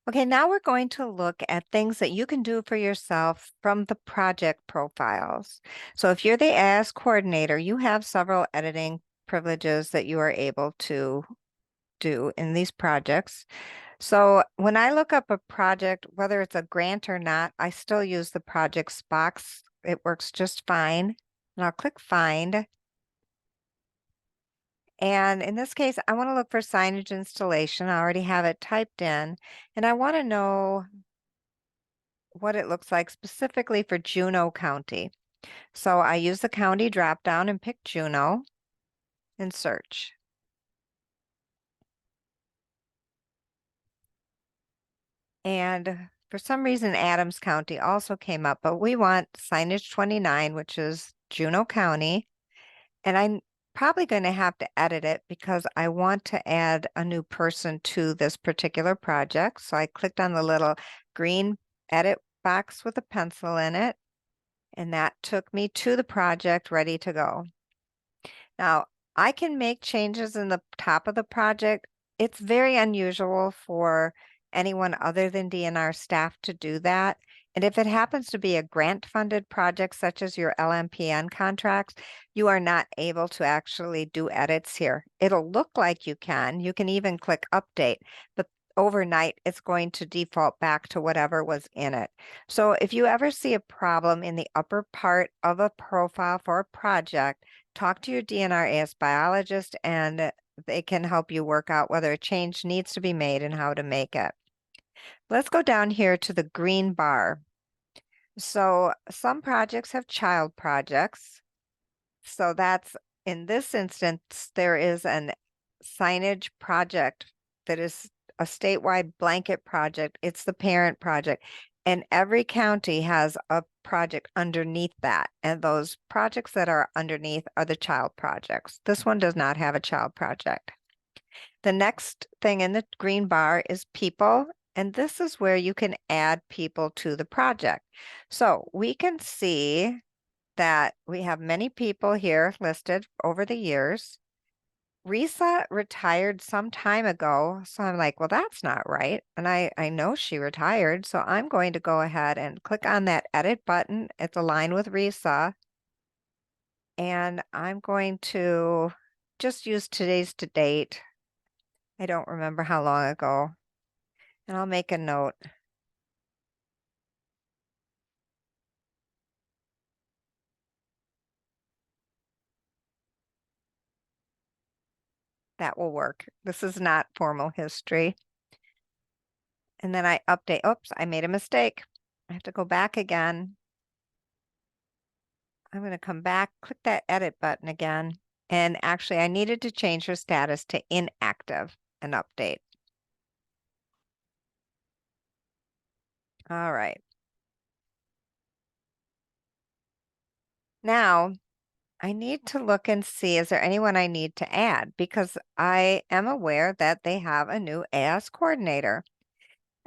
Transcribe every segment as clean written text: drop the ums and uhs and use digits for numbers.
Okay, now we're going to look at things that you can do for yourself from the project profiles. So if you're the AS coordinator, you have several editing privileges that you are able to do in these projects. So when I look up a project, whether it's a grant or not, I still use the projects box. It works just fine. And I'll click find. And in this case, I want to look for signage installation. I already have it typed in, and I want to know what it looks like specifically for Juneau County. So I use the county drop down and pick Juneau and search. And for some reason, Adams County also came up, but we want signage 29, which is Juneau County. And I'm probably going to have to edit it because I want to add a new person to this particular project. So I clicked on the little green edit box with a pencil in it, and that took me to the project ready to go. Now, I can make changes in the top of the project. It's very unusual for anyone other than DNR staff to do that. And if it happens to be a grant-funded project, such as your LMPN contracts, you are not able to actually do edits here. It'll look like you can. You can even click update, but overnight, it's going to default back to whatever was in it. So if you ever see a problem in the upper part of a profile for a project, talk to your DNR biologist and they can help you work out whether a change needs to be made and how to make it. Let's go down here to the green bar. So some projects have child projects. So that's, in this instance, there is an signage project that is a statewide blanket project. It's the parent project. And every county has a project underneath that. And those projects that are underneath are the child projects. This one does not have a child project. The next thing in the green bar is people. And this is where you can add people to the project. So we can see that we have many people here listed over the years. Risa retired some time ago, so I'm like, well, that's not right. And I know she retired, so I'm going to go ahead and click on that edit button. It's aligned with Risa. And I'm going to just use today's to date. I don't remember how long ago. And I'll make a note. That will work. This is not formal history. And then I update. Oops, I made a mistake. I have to go back again. I'm going to come back, click that edit button again. And actually, I needed to change her status to inactive and update. All right. Now, I need to look and see, is there anyone I need to add? Because I am aware that they have a new AS coordinator.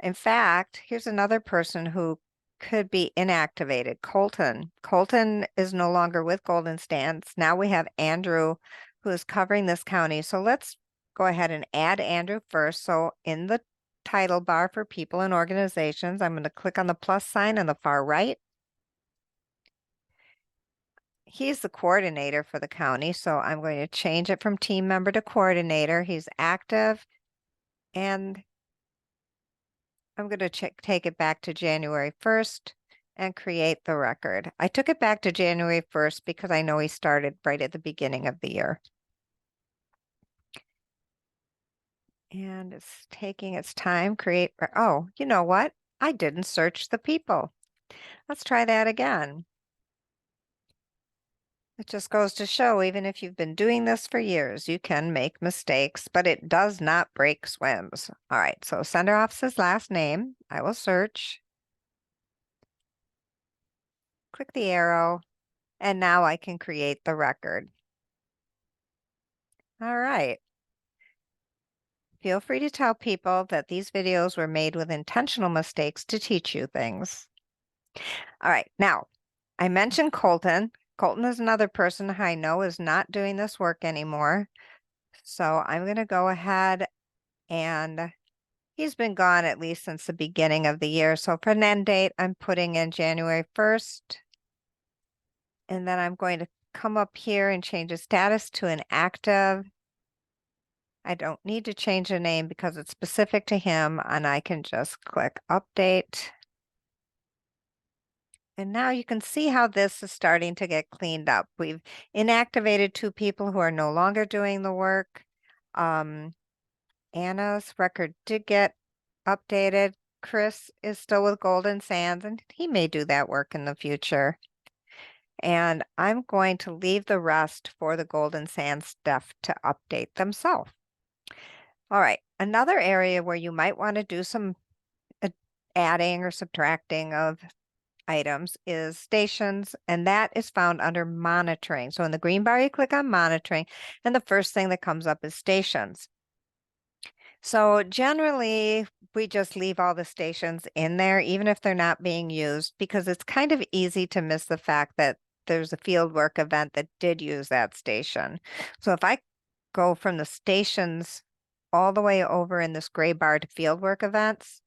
In fact, here's another person who could be inactivated, Colton. Colton is no longer with Golden Stance. Now we have Andrew, who is covering this county. So let's go ahead and add Andrew first. So in the title bar for people and organizations, I'm going to click on the plus sign on the far right. He's the coordinator for the county, so I'm going to change it from team member to coordinator. He's active, and I'm going to take it back to January 1st and create the record. I took it back to January 1st because I know he started right at the beginning of the year. And it's taking its time, oh, you know what? I didn't search the people. Let's try that again. It just goes to show, even if you've been doing this for years, you can make mistakes, but it does not break SWIMS. All right, so sender office's last name. I will search. Click the arrow, and now I can create the record. All right. Feel free to tell people that these videos were made with intentional mistakes to teach you things. All right, now, I mentioned Colton. Colton is another person I know is not doing this work anymore. So I'm going to go ahead and He's been gone at least since the beginning of the year. So for an end date, I'm putting in January 1st. And then I'm going to come up here and change the status to an active. I don't need to change the name because it's specific to him, and I can just click update. And now you can see how this is starting to get cleaned up. We've inactivated 2 people who are no longer doing the work. Anna's record did get updated. Chris is still with Golden Sands, and he may do that work in the future. And I'm going to leave the rest for the Golden Sands staff to update themselves. All right, another area where you might want to do some adding or subtracting of items is stations, and that is found under monitoring. So in the green bar, you click on monitoring, and the first thing that comes up is stations. So generally, we just leave all the stations in there, even if they're not being used, because it's kind of easy to miss the fact that there's a fieldwork event that did use that station. So if I go from the stations all the way over in this gray bar to fieldwork events,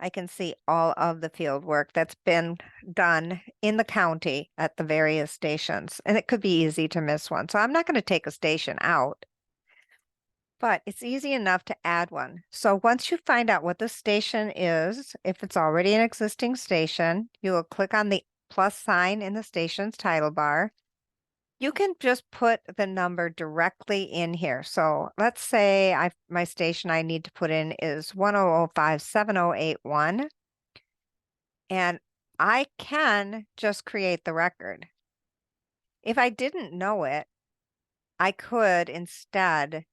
I can see all of the field work that's been done in the county at the various stations, and it could be easy to miss one. So I'm not going to take a station out, but it's easy enough to add one. So once you find out what the station is, if it's already an existing station, you will click on the plus sign in the station's title bar. You can just put the number directly in here. So let's say my station I need to put in is 10057081. And I can just create the record. If I didn't know it, I could instead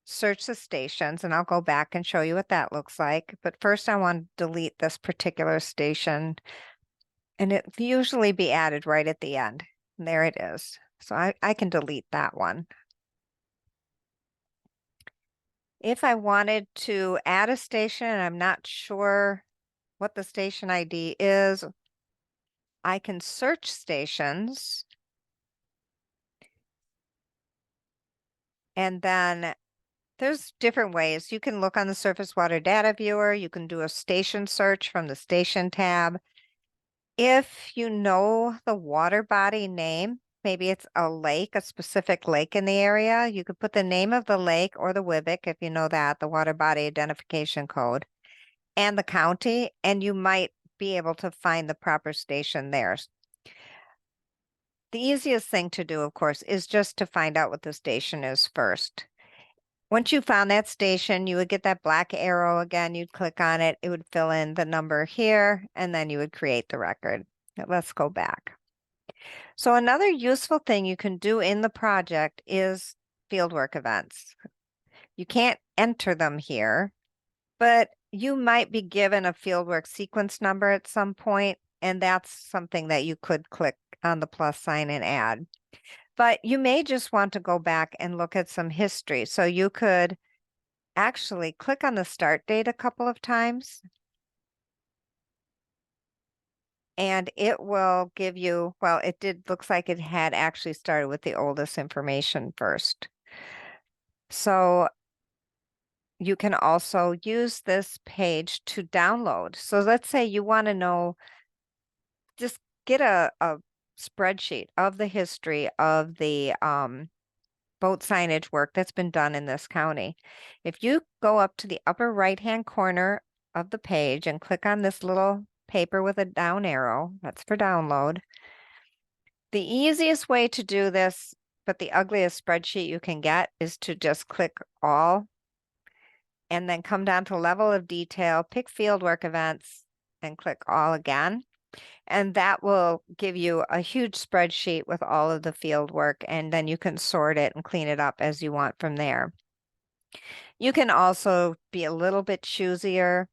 search the stations, and I'll go back and show you what that looks like. But first I want to delete this particular station, and it usually be added right at the end. And there it is. So I can delete that one. If I wanted to add a station and I'm not sure what the station ID is, I can search stations. And then there's different ways. You can look on the surface water data viewer. You can do a station search from the station tab. If you know the water body name, maybe it's a lake, a specific lake in the area, you could put the name of the lake or the WIBIC, if you know that, the water body identification code, and the county, and you might be able to find the proper station there. The easiest thing to do, of course, is just to find out what the station is first. Once you found that station, you would get that black arrow again. You'd click on it. It would fill in the number here, and then you would create the record. Let's go back. So another useful thing you can do in the project is fieldwork events. You can't enter them here, but you might be given a fieldwork sequence number at some point, and that's something that you could click on the plus sign and add. But you may just want to go back and look at some history. So you could actually click on the start date a couple of times, and it will give you, well, looks like it had actually started with the oldest information first. So you can also use this page to download. So let's say you want to know, just get a spreadsheet of the history of the boat signage work that's been done in this county. If you go up to the upper right-hand corner of the page and click on this little paper with a down arrow, that's for download. The easiest way to do this, but the ugliest spreadsheet you can get, is to just click all and then come down to level of detail, pick fieldwork events, and click all again. And that will give you a huge spreadsheet with all of the field work, and then you can sort it and clean it up as you want from there. You can also be a little bit choosier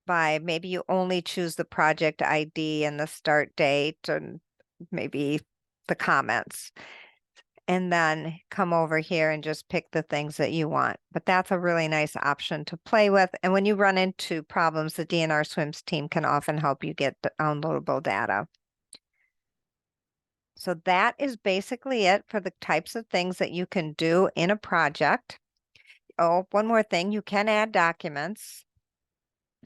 by maybe you only choose the project ID and the start date and maybe the comments, and then come over here and just pick the things that you want. But that's a really nice option to play with. And when you run into problems, the DNR SWIMS team can often help you get the downloadable data. So that is basically it for the types of things that you can do in a project. Oh, one more thing, you can add documents.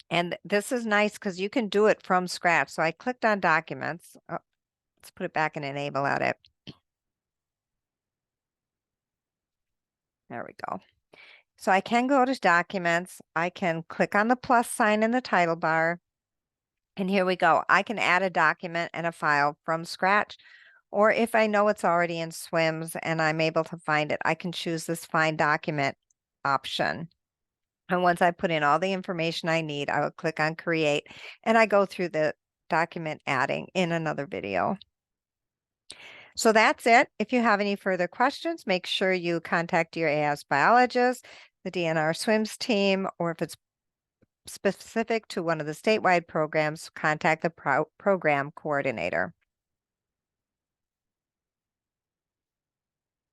And this is nice because you can do it from scratch. So I clicked on documents. Oh, let's put it back in enable edit. There we go. So I can go to documents. I can click on the plus sign in the title bar. And here we go. I can add a document and a file from scratch. Or if I know it's already in SWIMS and I'm able to find it, I can choose this find document option. And once I put in all the information I need, I will click on create and I go through the document adding in another video. So that's it. If you have any further questions, make sure you contact your AS biologist, the DNR SWIMS team, or if it's specific to one of the statewide programs, contact the program coordinator.